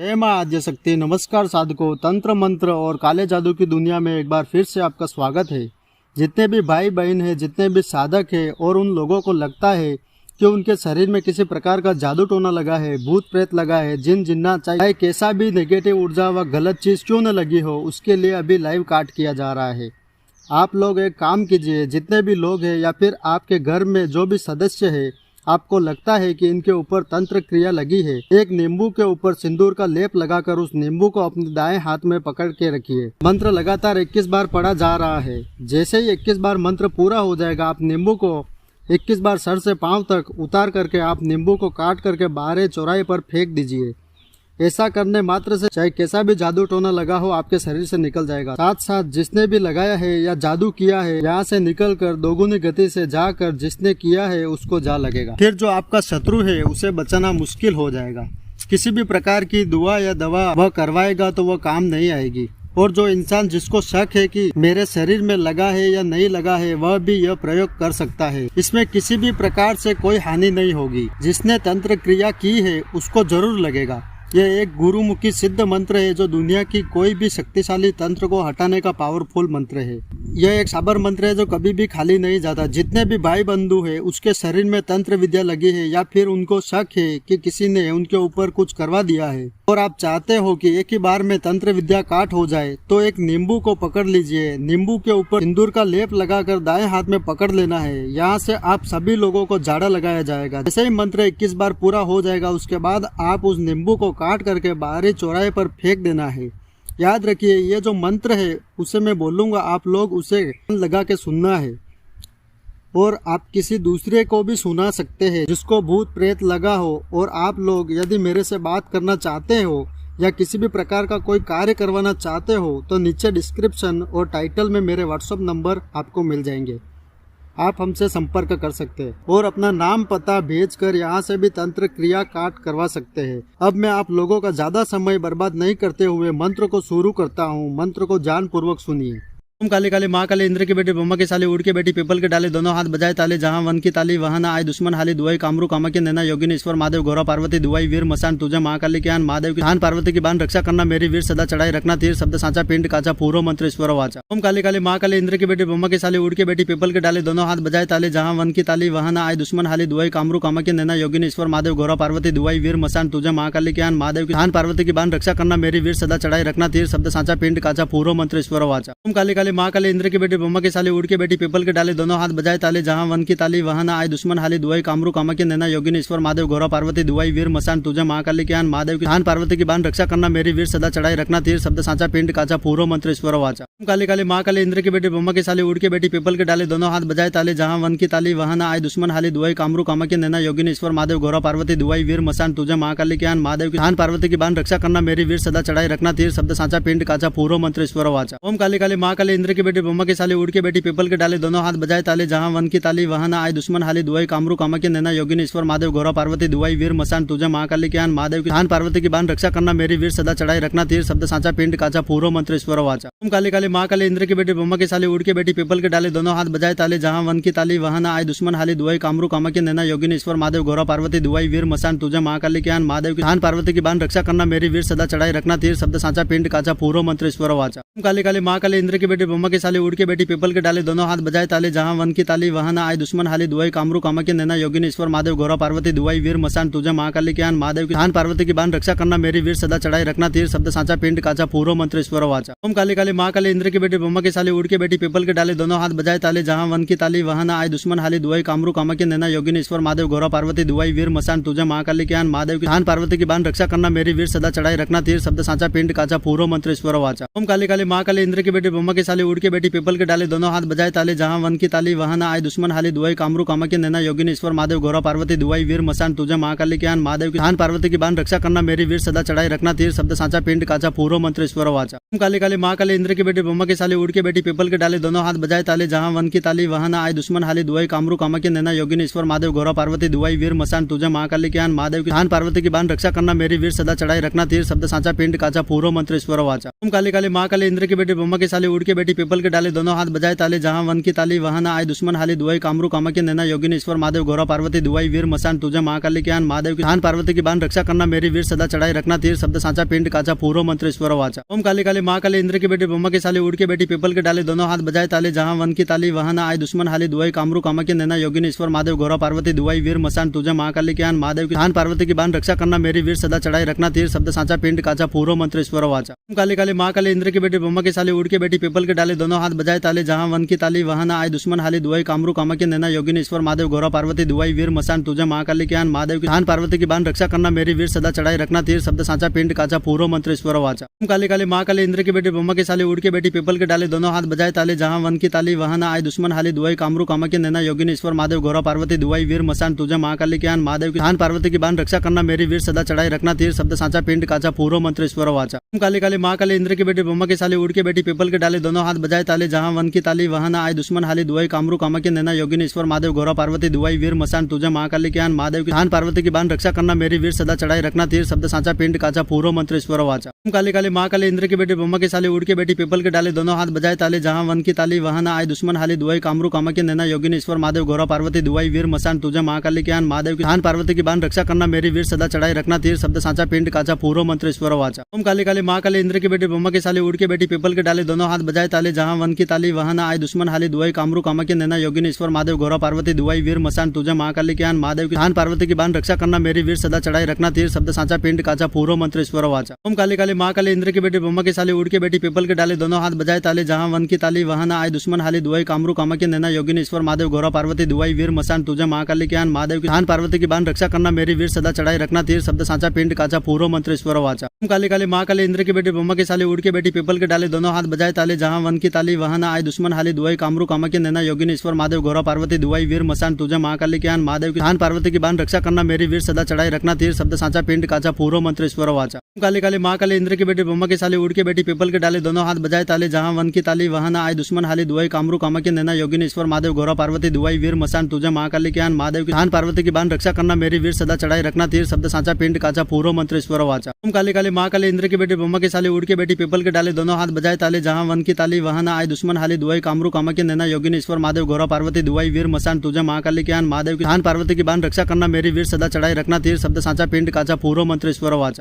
जय माँ आद्यशक्ति। नमस्कार साधकों, तंत्र मंत्र और काले जादू की दुनिया में एक बार फिर से आपका स्वागत है। जितने भी भाई बहन हैं, जितने भी साधक हैं और उन लोगों को लगता है कि उनके शरीर में किसी प्रकार का जादू टोना लगा है, भूत प्रेत लगा है, जिन जिन्नात, चाहे कैसा भी नेगेटिव ऊर्जा व गलत चीज़ क्यों न लगी हो, उसके लिए अभी लाइव काट किया जा रहा है। आप लोग एक काम कीजिए, जितने भी लोग हैं या फिर आपके घर में जो भी सदस्य है, आपको लगता है कि इनके ऊपर तंत्र क्रिया लगी है, एक नींबू के ऊपर सिंदूर का लेप लगाकर उस नींबू को अपने दाएं हाथ में पकड़ के रखिए। मंत्र लगातार 21 बार पढ़ा जा रहा है। जैसे ही 21 बार मंत्र पूरा हो जाएगा, आप नींबू को 21 बार सर से पांव तक उतार करके आप नींबू को काट करके बाहर चौराहे पर फेंक दीजिए। ऐसा करने मात्र से चाहे कैसा भी जादू टोना लगा हो, आपके शरीर से निकल जाएगा। साथ साथ जिसने भी लगाया है या जादू किया है, यहाँ से निकल कर दोगुनी गति से जाकर जिसने किया है उसको जा लगेगा। फिर जो आपका शत्रु है उसे बचाना मुश्किल हो जाएगा। किसी भी प्रकार की दुआ या दवा वह करवाएगा तो वह काम नहीं आएगी। और जो इंसान जिसको शक है कि मेरे शरीर में लगा है या नहीं लगा है, वह भी यह प्रयोग कर सकता है। इसमें किसी भी प्रकार से कोई हानि नहीं होगी। जिसने तंत्र क्रिया की है उसको जरूर लगेगा। यह एक गुरुमुखी सिद्ध मंत्र है जो दुनिया की कोई भी शक्तिशाली तंत्र को हटाने का पावरफुल मंत्र है। यह एक साबर मंत्र है जो कभी भी खाली नहीं जाता। जितने भी भाई बंधु है उसके शरीर में तंत्र विद्या लगी है या फिर उनको शक है कि किसी ने उनके ऊपर कुछ करवा दिया है और आप चाहते हो कि एक ही बार में तंत्र विद्या काट हो जाए, तो एक नींबू को पकड़ लीजिए। नींबू के ऊपर सिंदूर का लेप लगाकर दाएं हाथ में पकड़ लेना है। यहाँ से आप सभी लोगों को झाड़ा लगाया जाएगा। जैसे ही मंत्र 21 बार पूरा हो जाएगा, उसके बाद आप उस नींबू को काट करके बाहरी चौराहे पर फेंक देना है। याद रखिए, ये जो मंत्र है उसे मैं बोलूँगा, आप लोग उसे लगा के सुनना है और आप किसी दूसरे को भी सुना सकते हैं जिसको भूत प्रेत लगा हो। और आप लोग यदि मेरे से बात करना चाहते हो या किसी भी प्रकार का कोई कार्य करवाना चाहते हो, तो नीचे डिस्क्रिप्शन और टाइटल में मेरे व्हाट्सएप नंबर आपको मिल जाएंगे। आप हमसे संपर्क कर सकते हैं और अपना नाम पता भेजकर यहाँ से भी तंत्र क्रिया काट करवा सकते हैं। अब मैं आप लोगों का ज्यादा समय बर्बाद नहीं करते हुए मंत्र को शुरू करता हूँ। मंत्र को ध्यान पूर्वक सुनिए। ओम काले काले माँ काले इंद्र के बेटे ब्रह्मा के साले उड़ के बेटी पीपल के डाले दोनों हाथ बजाए ताले जहाँ वन की ताली वहाँ ना आए दुश्मन हाली दुआई कामरू कामाख्या नैना योगिनी ईश्वर महादेव गौरव पार्वती दुआई वीर मसान तुझे माँ काली ज्ञान महादेव की धान पार्वती की बान रक्षा करना मेरी वीर सदा चढ़ाई रखना तीर शब्द साचा पिंड काचा पूर्व मंत्र ईश्वर वाचा। ओम काले काले माँ काले इंद्र के बेटे ब्रह्मा के साले उड़ के बेटी पीपल के डाले दोनों हाथ बजाए ताले जहाँ वन की ताली वहाँ ना आए दुश्मन हाली दुआई कामरू कामाख्या नैना योगिनी ईश्वर महादेव गौरव पार्वती दुआई वीर मसान तुझे माँ काली ज्ञान महादेव की धान पार्वती की बान रक्षा करना मेरी वीर सदा चढ़ाई रखना तीर शब्द साचा पिंड काचा पूर्व मंत्र ईश्वर वाचा। ओम काले काले माँ काले इंद्र के ब्रह्मा के साले उड़ के बेटी पीपल के डाले दोनों हाथ बजाए ताले जहाँ वन की ताली वहाँ ना आए दुश्मन हाली दुआई कामरू कामाख्या नैना योगिनी ईश्वर महादेव गौरव पार्वती दुआई वीर मसान तुझे माँ काली ज्ञान महादेव की धान पार्वती की बान रक्षा करना मेरी वीर सदा चढ़ाई रखना तीर शब्द साचा पिंड काचा पूर्व मंत्र ईश्वर वाचा। काले काले माँ काले इंद्र के बेटे ब्रह्मा के साले उड़ के बेटी पीपल के डाले दोनों हाथ बजाए ताले जहाँ वन की ताली वहाँ ना आए दुश्मन हाली दुआई कामरू कामाख्या नैना योगिनी ईश्वर महादेव गौरव पार्वती दुआई वीर मसान तुझे माँ काली ज्ञान महादेव की धान पार्वती की बान रक्षा करना मेरी वीर सदा चढ़ाई रखना तीर शब्द साचा पिंड काचा पूर्व मंत्र ईश्वर वाचा। ओम काले काले माँ काले इंद्र के बेटे ब्रह्मा के साले उड़ के बेटी पीपल के डाले दोनों हाथ बजाए ताले जहाँ वन की ताली वहाँ ना आए दुश्मन हाली दुआई कामरू कामाख्या नैना योगिनी ईश्वर महादेव गौरव पार्वती दुआई वीर मसान तुझे माँ काली ज्ञान महादेव की धान पार्वती की बान रक्षा करना मेरी वीर सदा चढ़ाई रखना तीर शब्द साचा पिंड काचा पूर्व मंत्र ईश्वर वाचा। ओम काले काले माँ काले इंद्र के बेटे ब्रह्मा के साले उड़ के बेटी पीपल के डाले दोनों हाथ बजाए ताले जहाँ वन की ताली वहाँ ना आए दुश्मन हाली दुआई कामरू कामाख्या नैना योगिनी ईश्वर महादेव गौरव पार्वती दुआई वीर मसान तुझे माँ काली ज्ञान महादेव की धान पार्वती की बान रक्षा करना मेरी वीर सदा चढ़ाई रखना तीर शब्द साचा पिंड काचा पूर्व मंत्र ईश्वर वाचा। ओम काले काले माँ काले इंद्र के बेटे ब्रह्मा के साले उड़ के बेटी पीपल के डाले दोनों हाथ बजाए ताले जहाँ वन की ताली वहाँ ना आए दुश्मन हाली दुआई कामरू कामाख्या नैना योगिनी ईश्वर महादेव गौरव पार्वती दुआई वीर मसान तुझे माँ काली ज्ञान महादेव की धान पार्वती की बान रक्षा करना मेरी वीर सदा चढ़ाई रखना तीर शब्द साचा पिंड काचा पूर्व मंत्र ईश्वर वाचा। ओम काले काले माँ काले इंद्र के बेटे ब्रह्मा के साले उड़ के बेटी पीपल के डाले दोनों हाथ बजाए ताले जहाँ वन की ताली वहाँ ना आए दुश्मन हाली दुआई कामरू कामाख्या नैना योगिनी ईश्वर महादेव गौरव पार्वती दुआई वीर मसान तुझे माँ काली ज्ञान महादेव की धान पार्वती की बान रक्षा करना मेरी वीर सदा चढ़ाई रखना तीर शब्द साचा पिंड काचा पूर्व मंत्र ईश्वर वाचा। ओम काले काले माँ काले इंद्र के बेटे ब्रह्मा के साले उड़ के बेटी पीपल के डाले दोनों हाथ बजाए ताले जहाँ वन की ताली वहाँ ना आए दुश्मन हाली दुआई कामरू कामाख्या नैना योगिनी ईश्वर महादेव गौरव पार्वती दुआई वीर मसान तुझे माँ काली ज्ञान महादेव की धान पार्वती की बान रक्षा करना मेरी वीर सदा चढ़ाई रखना तीर शब्द साचा पिंड काचा पूर्व मंत्र ईश्वर वाचा। ओम काले काले माँ काले इंद्र के बेटे ब्रह्मा के साले उड़ के बेटी पीपल के डाले दोनों हाथ बजाए ताले जहाँ वन की ताली वहाँ ना आए दुश्मन हाली दुआई कामरू कामाख्या नैना योगिनी ईश्वर महादेव गौरव पार्वती दुआई वीर मसान तुझे माँ काली ज्ञान महादेव की धान पार्वती की बान रक्षा करना मेरी वीर सदा चढ़ाई रखना तीर शब्द साचा पिंड काचा पूर्व मंत्र ईश्वर वाचा। ओम काले काले माँ काले इंद्र के बेटे ब्रह्मा के साले उड़ के बेटी पीपल के डाले दोनों हाथ बजाए ताले जहां वन की ताली वहां ना आए दुश्मन हाली दुआई कामरू कामाख्या नैना योगिनी ईश्वर महादेव गौरा पार्वती दुआई वीर मसान तुझे महाकाली ज्ञान महादेव की धान पार्वती की बान रक्षा करना मेरी वीर सदा चढ़ाई रखना तीर शब्द साचा पिंड काचा पूर्व मंत्र ईश्वर वाचा। ओम काली काली माँ काली इंद्र की बेटी ब्रह्मा के साले उड़ के बेटी पीपल के डाले दोनों हाथ बजाए ताले जहां वन की ताली वहां ना आए दुश्मन हाली दुआई कामरू कामाख्या नैना योगिनी ईश्वर महादेव गौरा पार्वती दुआई वीर मसान तुझे महाकाली ज्ञान महादेव की धान पार्वती की बान रक्षा करना मेरी वीर सदा चढ़ाई रखना तीर शब्द साचा पिंड काचा पूर्व मंत्र ईश्वर वाचा। ओम काली काली माँ काली इंद्र की बेटी ब्रह्मा के साले उड़ के बेटी पीपल के डाले दोनों हाथ बजाए ताले जहां वन की ताली वहां ना आए दुश्मन हाली दुआई कामरू कामाख्या नैना योगिनी ईश्वर महादेव गौरा पार्वती दुआई वीर मसान तुझे महाकाली ज्ञान महादेव की धान पार्वती की बान रक्षा करना मेरी वीर सदा चढ़ाई रखना तीर शब्द साचा पिंड काचा पूर्व मंत्र ईश्वर वाचा। ओम काली काली माँ काली इंद्र की बेटी ब्रह्मा के साले उड़ के बेटी पीपल के डाले दोनों हाथ बजाए ताले जहां वन की ताली वहां ना आए दुश्मन हाली दुआई कामरू कामाख्या नैना योगिनी ईश्वर महादेव गौरा पार्वती दुआई वीर मसान तुझे महाकाली ज्ञान महादेव की धान पार्वती की बान रक्षा करना मेरी वीर सदा चढ़ाई रखना तीर शब्द साचा पिंड काचा पूर्व मंत्र ईश्वर वाचा। ओम काली काली माँ काली इंद्र की बेटी ब्रह्मा के साले उड़ के बेटी पीपल के डाले दोनों हाथ बजाए ताले जहां वन की ताली वहां ना आए दुश्मन हाली दुआई कामरू कामाख्या नैना योगिनी ईश्वर महादेव गौरा पार्वती दुआई वीर मसान तुझे महाकाली ज्ञान महादेव की धान पार्वती की बान रक्षा करना मेरी वीर सदा चढ़ाई रखना तीर शब्द साचा पिंड काचा पूर्व मंत्र ईश्वर वाचा। ओम काली काली माँ काली इंद्र की बेटी ब्रह्मा के साले उड़ के बेटी पीपल के डाले दोनों हाथ बजाए ताले जहां वन की ताली वहां ना आए दुश्मन हाली दुआई कामरू कामाख्या नैना योगिनी ईश्वर महादेव गौरा पार्वती दुआई वीर मसान तुझे महाकाली ज्ञान महादेव की धान पार्वती की बान रक्षा करना मेरी वीर सदा चढ़ाई रखना तीर शब्द साचा पिंड काचा पूर्व मंत्र ईश्वर वाचा। ओम काली काली माँ काली इंद्र की बेटी ब्रह्मा के साले उड़ के बेटी पीपल के डाले दोनों हाथ बजाए ताले जहां वन की ताली वहां ना आए दुश्मन हाली दुआई कामरू कामाख्या नैना योगिनी ईश्वर महादेव गौरा पार्वती दुआई वीर मसान तुझे महाकाली ज्ञान महादेव की धान पार्वती की बान रक्षा करना मेरी वीर सदा चढ़ाई रखना तीर शब्द साचा पिंड काचा पूर्व मंत्र ईश्वर वाचा। ओम काली काली माँ काली इंद्र की बेटी ब्रह्मा के साले उड़ के बेटी पीपल के डाले दोनों हाथ बजाए ताले जहां वन की ताली वहां ना आए दुश्मन हाली दुआई कामरू कामाख्या नैना योगिनी ईश्वर महादेव गौरा पार्वती दुआई वीर मसान तुझे महाकाली ज्ञान महादेव की धान पार्वती की बान रक्षा करना मेरी वीर सदा चढ़ाई रखना तीर शब्द साचा पिंड काचा पूर्व मंत्र ईश्वर वाचा। ओम काली काली माँ काली इंद्र की बेटी ब्रह्मा के साले उड़ के बेटी पीपल के डाले दोनों हाथ बजाए ताले जहां वन की ताली वहां ना आए दुश्मन हाली दुआई कामरू कामाख्या नैना योगिनी ईश्वर महादेव गौरा पार्वती दुआई वीर मसान तुझे महाकाली ज्ञान महादेव की धान पार्वती की बान रक्षा करना मेरी वीर सदा चढ़ाई रखना तीर शब्द साचा पिंड काचा पूर्व मंत्र ईश्वर वाचा। ओम काली काली माँ काली इंद्र की बेटी ब्रह्मा के साले उड़ के बेटी पीपल के डाले दोनों हाथ बजाए ताले जहां वन की ताली वहां ना आए दुश्मन हाली दुआई कामरू कामाख्या नैना योगिनी ईश्वर महादेव गौरा पार्वती दुआई वीर मसान तुझे महाकाली ज्ञान महादेव की धान पार्वती की बान रक्षा करना मेरी वीर सदा चढ़ाई रखना तीर शब्द साचा पिंड काचा पूर्व मंत्र ईश्वर वाचा। ओम काली काली माँ काली इंद्र की बेटी ब्रह्मा के साले उड़ के बेटी पीपल के डाले दोनों हाथ बजाए ताले जहां वन की ताली वहां ना आए दुश्मन हाली दुआई कामरू कामाख्या नैना योगिनी ईश्वर महादेव गौरा पार्वती दुआई वीर मसान तुझे महाकाली ज्ञान महादेव की धान पार्वती की बान रक्षा करना मेरी वीर सदा चढ़ाई रखना तीर शब्द साचा पिंड काचा पूर्व मंत्र ईश्वर वाचा।